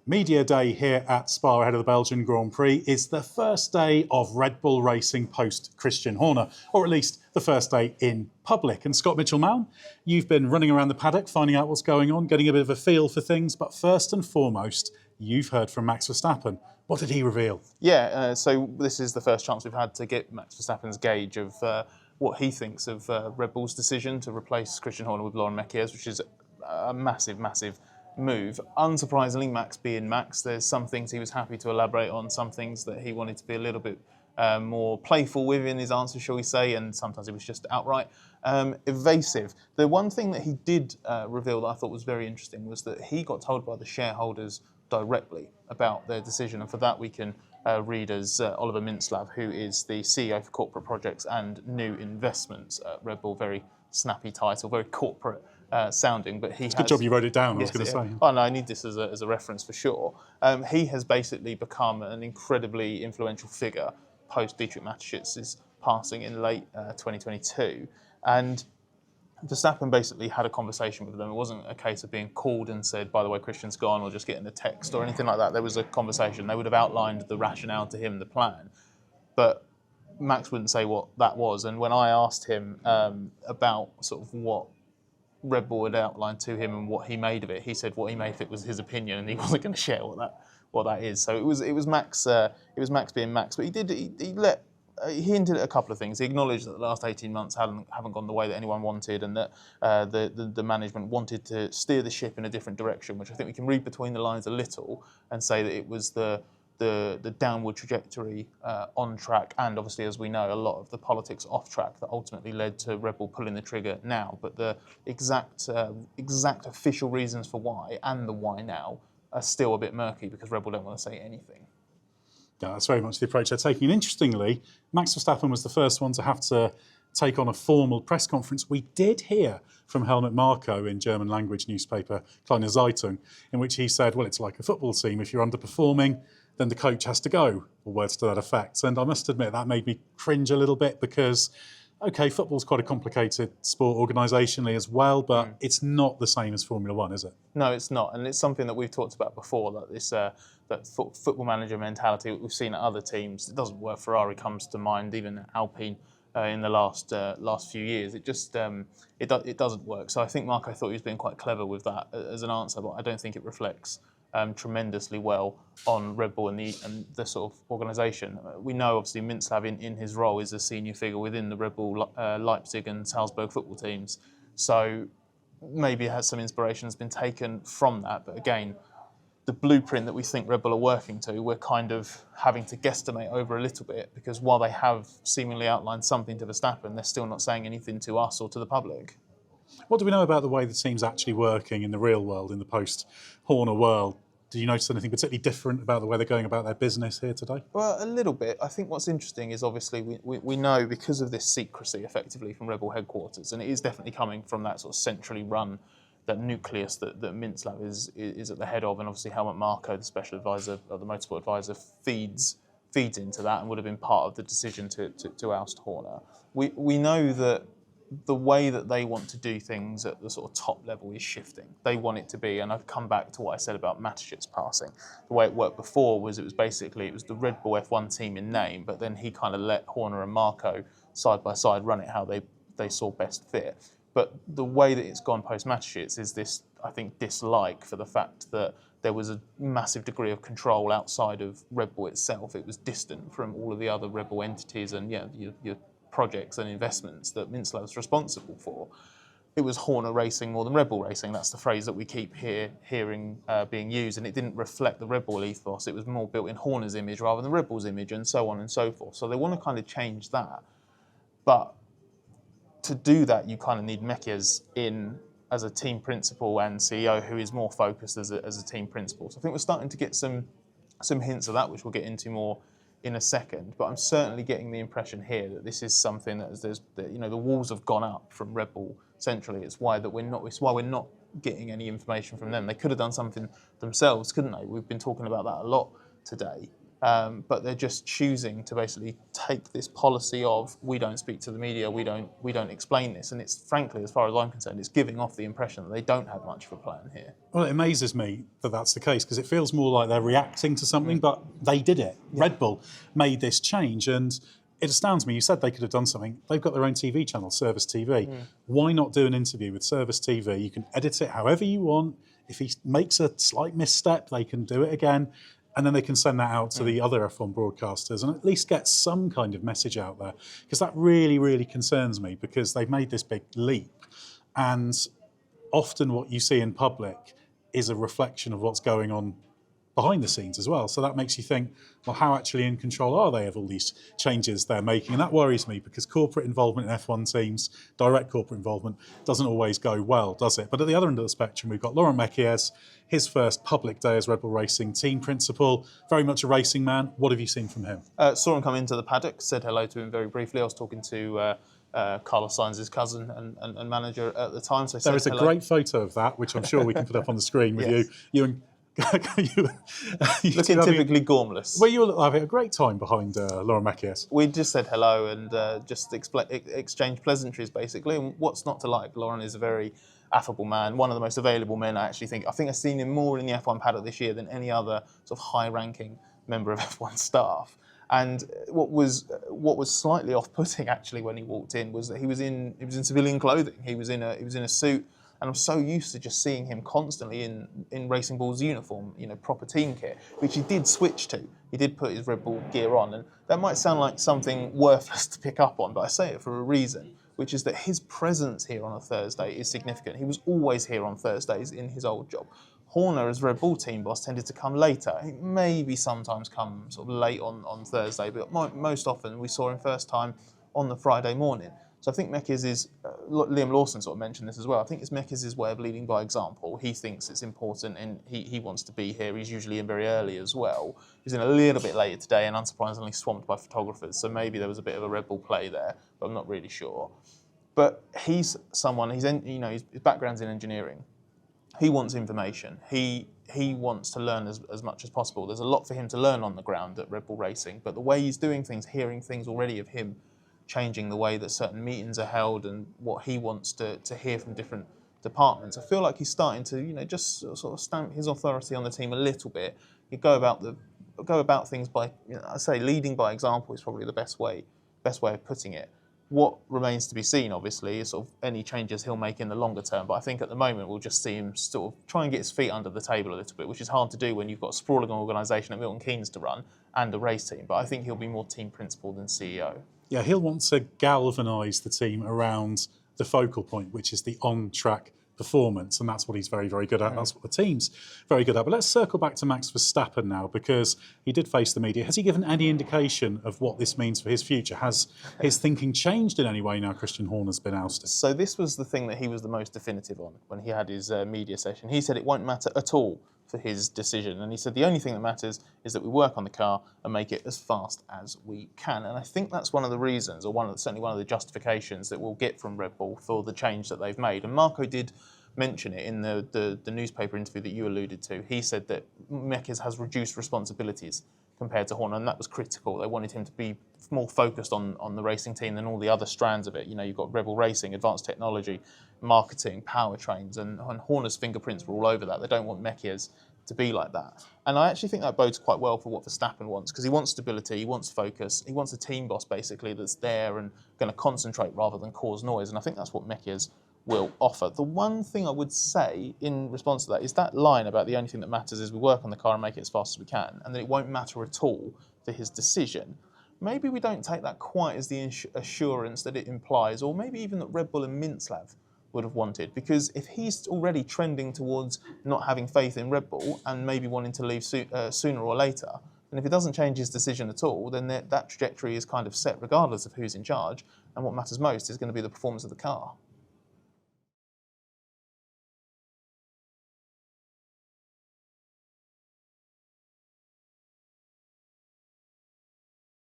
Media Day here at Spa ahead of the Belgian Grand Prix is the first day of Red Bull racing post Christian Horner, or at least the first day in public. And Scott Mitchell-Malm, you've been running around the paddock, finding out what's going on, getting a bit of a feel for things. But first and foremost, you've heard from Max Verstappen. What did he reveal? Yeah, so this is the first chance we've had to get Max Verstappen's gauge of what he thinks of Red Bull's decision to replace Christian Horner with Laurent Mekies, which is a massive move. Unsurprisingly, Max being Max, there's some things he was happy to elaborate on, some things that he wanted to be a little bit more playful with in his answers, shall we say, and sometimes it was just outright evasive. The one thing that he did reveal that I thought was very interesting was that he got told by the shareholders directly about their decision, and for that we can read as Oliver Mintzlaff, who is the CEO for Corporate Projects and New Investments at Red Bull. Very snappy title, very corporate sounding, but it's a good job you wrote it down. Yes, I was going to say. Oh no, I need this as a reference for sure. He has basically become an incredibly influential figure post Dietrich Mateschitz's passing in late 2022, and Verstappen basically had a conversation with them. It wasn't a case of being called and said, by the way, Christian's gone, or just getting a text or anything like that. There was a conversation. They would have outlined the rationale to him, the plan, but Max wouldn't say what that was. And when I asked him about sort of what Red Bull had outlined to him and what he made of it, he said what he made of it was his opinion, and he wasn't going to share what that is. So it was Max being Max, but he hinted at a couple of things. He acknowledged that the last 18 months haven't gone the way that anyone wanted, and that the management wanted to steer the ship in a different direction, which I think we can read between the lines a little and say that it was the downward trajectory on track, and obviously, as we know, a lot of the politics off track that ultimately led to Red Bull pulling the trigger now. But the exact official reasons for why and the why now are still a bit murky, because Red Bull don't want to say anything. Yeah, that's very much the approach they're taking. And interestingly, Max Verstappen was the first one to have to take on a formal press conference. We did hear from Helmut Marko in German language newspaper Kleine Zeitung, in which he said, well, it's like a football team. If you're underperforming, then the coach has to go, or words to that effect. And I must admit, that made me cringe a little bit, because, OK, football's quite a complicated sport organisationally as well, but it's not the same as Formula One, is it? No, it's not. And it's something that we've talked about before, that this that football manager mentality that we've seen at other teams. It doesn't work. Ferrari comes to mind, even Alpine in the last few years. It just it doesn't work. So I think Marko thought he was being quite clever with that as an answer, but I don't think it reflects tremendously well on Red Bull and the sort of organisation. We know obviously Mintzlaff in his role is a senior figure within the Red Bull Leipzig and Salzburg football teams, so maybe it has some inspiration has been taken from that. But again, the blueprint that we think Red Bull are working to, we're kind of having to guesstimate over a little bit, because while they have seemingly outlined something to Verstappen, they're still not saying anything to us or to the public. What do we know about the way the team's actually working in the real world, in the post-Horner world? Do you notice anything particularly different about the way they're going about their business here today? Well, a little bit. I think what's interesting is obviously we know, because of this secrecy effectively from Red Bull headquarters, and it is definitely coming from that sort of centrally run, that nucleus that Mintzlaff is at the head of, and obviously Helmut Marko, the special advisor, or the motorsport advisor, feeds into that and would have been part of the decision to oust Horner. We know that the way that they want to do things at the sort of top level is shifting. They want it to be, and I've come back to what I said about Mateschitz's passing. The way it worked before was it was the Red Bull F1 team in name, but then he kind of let Horner and Marko side by side run it how they saw best fit. But the way that it's gone post Mateschitz is this, I think, dislike for the fact that there was a massive degree of control outside of Red Bull itself. It was distant from all of the other Red Bull entities and your projects and investments that Mintzlaff was responsible for. It was Horner racing more than Red Bull racing. That's the phrase that we keep hearing being used, and it didn't reflect the Red Bull ethos. It was more built in Horner's image rather than Red Bull's image, and so on and so forth. So they want to kind of change that. But to do that, you kind of need Mekies in as a team principal and CEO who is more focused as a team principal. So I think we're starting to get some hints of that, which we'll get into more in a second. But I'm certainly getting the impression here that this is something that the walls have gone up from Red Bull centrally. It's why we're not getting any information from them. They could have done something themselves, couldn't they? We've been talking about that a lot today. but they're just choosing to basically take this policy of we don't speak to the media, we don't explain this, and it's frankly, as far as I'm concerned, it's giving off the impression that they don't have much of a plan here. Well, it amazes me that that's the case because it feels more like they're reacting to something, but they did it. Yeah. Red Bull made this change, and it astounds me. You said they could have done something. They've got their own TV channel, Service TV. Why not do an interview with Service TV? You can edit it however you want. If he makes a slight misstep, they can do it again. And then they can send that out to the other F1 broadcasters and at least get some kind of message out there. Because that really, really concerns me because they've made this big leap. And often what you see in public is a reflection of what's going on behind the scenes as well. So that makes you think, well, how actually in control are they of all these changes they're making? And that worries me because corporate involvement in F1 teams, direct corporate involvement, doesn't always go well, does it? But at the other end of the spectrum, we've got Laurent Mekies, his first public day as Red Bull Racing team principal, very much a racing man. What have you seen from him? Saw him come into the paddock, said hello to him very briefly. I was talking to Carlos Sainz's cousin and manager at the time. So there is a great photo of that, which I'm sure we can put up on the screen with yes. you and looking typically gormless. Well, you were having a great time behind Laurent Mekies. We just said hello and just exchanged pleasantries, basically. And what's not to like? Laurent is a very affable man, one of the most available men. I think I've seen him more in the F1 paddock this year than any other sort of high-ranking member of F1 staff. And what was slightly off-putting actually when he walked in was that he was in civilian clothing. He was in a suit. And I'm so used to just seeing him constantly in Racing Bull's uniform, proper team kit, which he did switch to. He did put his Red Bull gear on. And that might sound like something worthless to pick up on, but I say it for a reason, which is that his presence here on a Thursday is significant. He was always here on Thursdays in his old job. Horner, as Red Bull team boss, tended to come later. He maybe sometimes come sort of late on Thursday, but most often we saw him first time on the Friday morning. So I think Mekies is, Liam Lawson sort of mentioned this as well, I think it's Mekies' way of leading by example. He thinks it's important and he wants to be here. He's usually in very early as well. He's in a little bit later today and unsurprisingly swamped by photographers. So maybe there was a bit of a Red Bull play there, but I'm not really sure. But he's someone, his background's in engineering. He wants information. He wants to learn as much as possible. There's a lot for him to learn on the ground at Red Bull Racing, but the way he's doing things, hearing things already of him changing the way that certain meetings are held and what he wants to hear from different departments. I feel like he's starting to, just sort of stamp his authority on the team a little bit. You go about things by, I say leading by example is probably the best way of putting it. What remains to be seen, obviously, is sort of any changes he'll make in the longer term. But I think at the moment we'll just see him sort of try and get his feet under the table a little bit, which is hard to do when you've got a sprawling organisation at Milton Keynes to run and a race team. But I think he'll be more team principal than CEO. Yeah, he'll want to galvanise the team around the focal point, which is the on-track performance, and that's what he's very, very good at. That's what the team's very good at. But let's circle back to Max Verstappen now, because he did face the media. Has he given any indication of what this means for his future? Has his thinking changed in any way now Christian Horner's been ousted? So this was the thing that he was the most definitive on when he had his media session. He said it won't matter at all for his decision. And he said the only thing that matters is that we work on the car and make it as fast as we can. And I think that's one of the reasons, or certainly one of the justifications that we'll get from Red Bull for the change that they've made. And Marco did mention it in the newspaper interview that you alluded to. He said that Mekies has reduced responsibilities compared to Horner, and that was critical. They wanted him to be more focused on the racing team than all the other strands of it. You've got Red Bull Racing, advanced technology, marketing, powertrains, and Horner's fingerprints were all over that. They don't want Mekies to be like that. And I actually think that bodes quite well for what Verstappen wants, because he wants stability, he wants focus, he wants a team boss basically that's there and going to concentrate rather than cause noise. And I think that's what Mekies will offer. The one thing I would say in response to that is that line about the only thing that matters is we work on the car and make it as fast as we can, and that it won't matter at all for his decision. Maybe we don't take that quite as the assurance that it implies, or maybe even that Red Bull and Mitchell-Malm would have wanted, because if he's already trending towards not having faith in Red Bull and maybe wanting to leave sooner or later, and if it doesn't change his decision at all, then that trajectory is kind of set regardless of who's in charge, and what matters most is going to be the performance of the car.